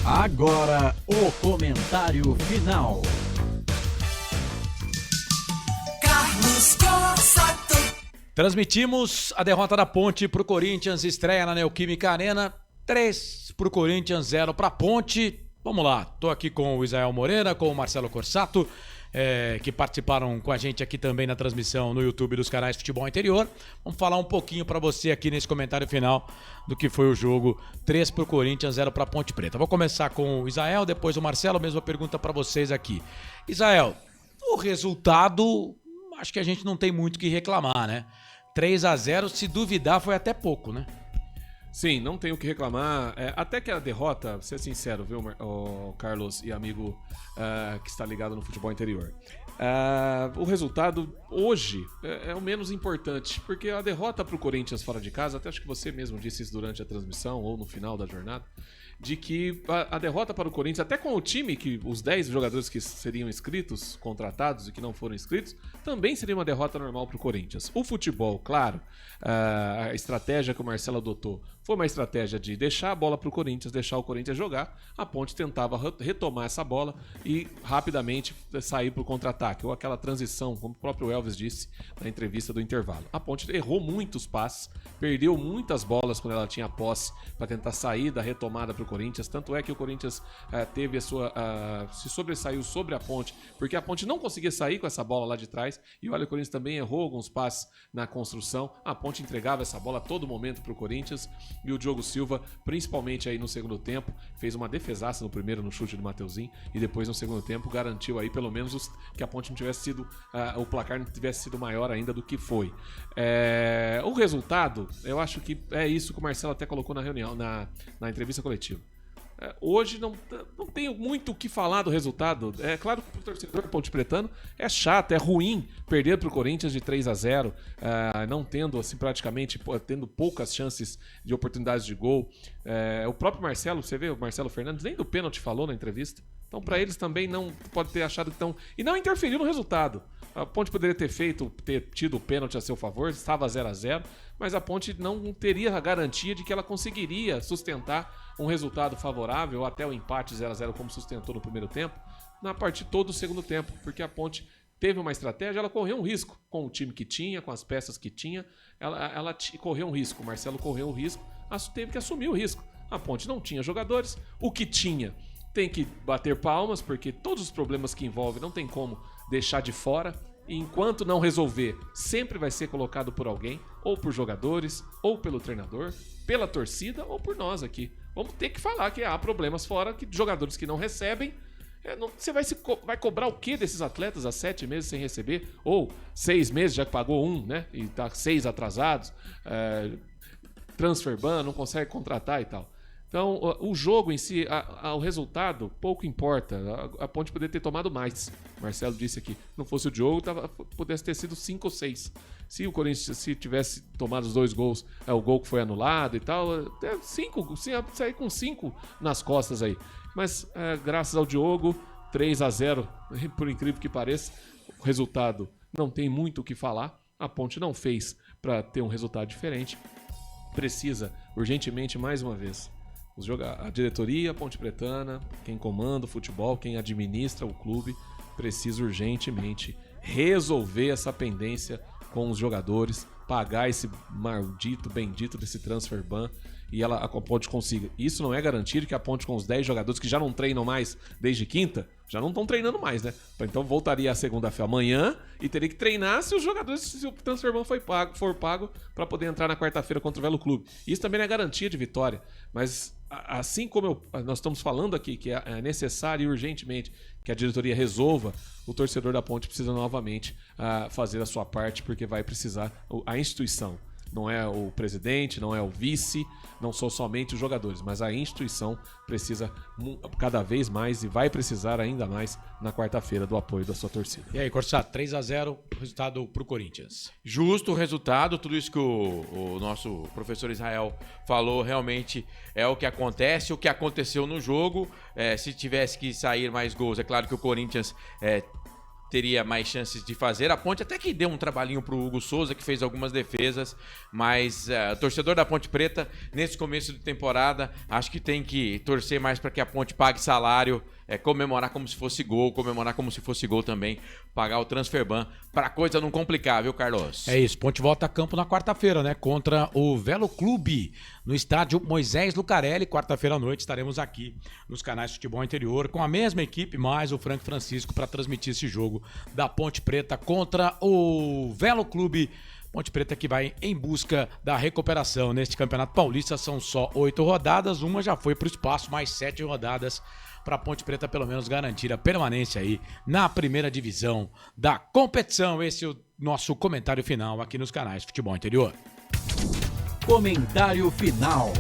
Agora, o comentário final. Carlos Cossato. Transmitimos a derrota da Ponte pro Corinthians, estreia na Neoquímica Arena, 3 pro Corinthians, 0 pra Ponte. Vamos lá, tô aqui com o Israel Moreira, com o Marcelo Corsato, que participaram com a gente aqui também na transmissão no YouTube dos canais Futebol Interior. Vamos falar um pouquinho para você aqui nesse comentário final do que foi o jogo. 3 pro Corinthians, 0 pra Ponte Preta. Vou começar com o Israel, depois o Marcelo, mesma pergunta para vocês aqui. Israel, o resultado, acho que a gente não tem muito o que reclamar, né? 3-0, se duvidar, foi até pouco, né? Sim, não tenho o que reclamar. Até que a derrota, vou ser sincero, viu, Carlos e amigo que está ligado no futebol interior. O resultado hoje é o menos importante, porque a derrota para o Corinthians fora de casa, até acho que você mesmo disse isso durante a transmissão ou no final da jornada, de que a derrota para o Corinthians, até com o time, que os 10 jogadores que seriam inscritos, contratados e que não foram inscritos, também seria uma derrota normal para o Corinthians. O futebol, claro, a estratégia que o Marcelo adotou foi uma estratégia de deixar a bola para o Corinthians, deixar o Corinthians jogar. A Ponte tentava retomar essa bola e rapidamente sair para o contra-ataque, ou aquela transição, como o próprio Elvis disse na entrevista do intervalo. A Ponte errou muitos passes, perdeu muitas bolas quando ela tinha posse para tentar sair da retomada para o Corinthians. Tanto é que o Corinthians teve se sobressaiu sobre a Ponte, porque a Ponte não conseguia sair com essa bola lá de trás. E olha, o Corinthians também errou alguns passes na construção. A Ponte entregava essa bola a todo momento para o Corinthians. E o Diogo Silva, principalmente aí no segundo tempo, fez uma defesaça no primeiro no chute do Mateuzinho, e depois no segundo tempo garantiu aí pelo menos que a Ponte não tivesse sido, o placar não tivesse sido maior ainda do que foi. O resultado, eu acho que é isso que o Marcelo até colocou na reunião, na entrevista coletiva. Hoje não tenho muito o que falar do resultado. É claro que o torcedor ponte-pretano é chato, é ruim perder para o Corinthians de 3-0, não tendo assim praticamente, tendo poucas chances de oportunidades de gol. O próprio Marcelo, você vê, o Marcelo Fernandes nem do pênalti falou na entrevista. Então para eles também não pode ter achado que estão... E não interferiu no resultado. A Ponte poderia ter tido o pênalti a seu favor, estava 0-0, mas a Ponte não teria a garantia de que ela conseguiria sustentar um resultado favorável, ou até o empate 0-0 como sustentou no primeiro tempo, na parte todo do segundo tempo, porque a Ponte teve uma estratégia, ela correu um risco com o time que tinha, com as peças que tinha, ela correu um risco, o Marcelo correu um risco, teve que assumir o risco. A Ponte não tinha jogadores, o que tinha tem que bater palmas, porque todos os problemas que envolve não tem como deixar de fora, e enquanto não resolver, sempre vai ser colocado por alguém, ou por jogadores, ou pelo treinador, pela torcida, ou por nós aqui. Vamos ter que falar que há problemas fora, que jogadores que não recebem. Você vai cobrar o que desses atletas há 7 meses sem receber? Ou 6 meses, já que pagou 1, né? E tá 6 atrasados. Transfer ban, não consegue contratar e tal. Então, o jogo em si, o resultado, pouco importa. A Ponte poderia ter tomado mais. O Marcelo disse aqui, não fosse o Diogo, pudesse ter sido 5 ou 6. Se o Corinthians tivesse tomado os 2 gols, o gol que foi anulado e tal, 5, sair com 5 nas costas aí. Mas, graças ao Diogo, 3-0, por incrível que pareça, o resultado não tem muito o que falar. A Ponte não fez para ter um resultado diferente. Precisa, urgentemente, mais uma vez, a diretoria ponte-pretana, quem comanda o futebol, quem administra o clube, precisa urgentemente resolver essa pendência com os jogadores, pagar esse bendito desse transfer ban, e a Ponte consiga. Isso não é garantir que a Ponte, com os 10 jogadores que já não treinam mais desde quinta, já não estão treinando mais, né? Então voltaria a segunda-feira amanhã e teria que treinar se o transfer ban for pago para poder entrar na quarta-feira contra o Velo Clube. Isso também não é garantia de vitória, mas assim como nós estamos falando aqui que é necessário e urgentemente que a diretoria resolva, o torcedor da Ponte precisa novamente fazer a sua parte, porque vai precisar, a instituição, não é o presidente, não é o vice, não são somente os jogadores, mas a instituição precisa cada vez mais e vai precisar ainda mais na quarta-feira do apoio da sua torcida. E aí, Corsato, 3-0, resultado pro Corinthians. Justo o resultado, tudo isso que o nosso professor Israel falou realmente é o que acontece, o que aconteceu no jogo. Se tivesse que sair mais gols, é claro que o Corinthians teria mais chances de fazer. A Ponte até que deu um trabalhinho pro Hugo Souza, que fez algumas defesas, mas o torcedor da Ponte Preta, nesse começo de temporada, acho que tem que torcer mais para que a Ponte pague salário, comemorar como se fosse gol também, pagar o transferban, pra coisa não complicar, viu, Carlos? É isso, Ponte volta a campo na quarta-feira, né? Contra o Velo Clube, no estádio Moisés Lucarelli. Quarta-feira à noite estaremos aqui nos canais Futebol Interior com a mesma equipe, mais o Frank Francisco, para transmitir esse jogo da Ponte Preta contra o Velo Clube. Ponte Preta que vai em busca da recuperação neste Campeonato Paulista. São só 8 rodadas, uma já foi para o espaço, mais 7 rodadas para a Ponte Preta pelo menos garantir a permanência aí na primeira divisão da competição. Esse é o nosso comentário final aqui nos canais Futebol Interior. Comentário final.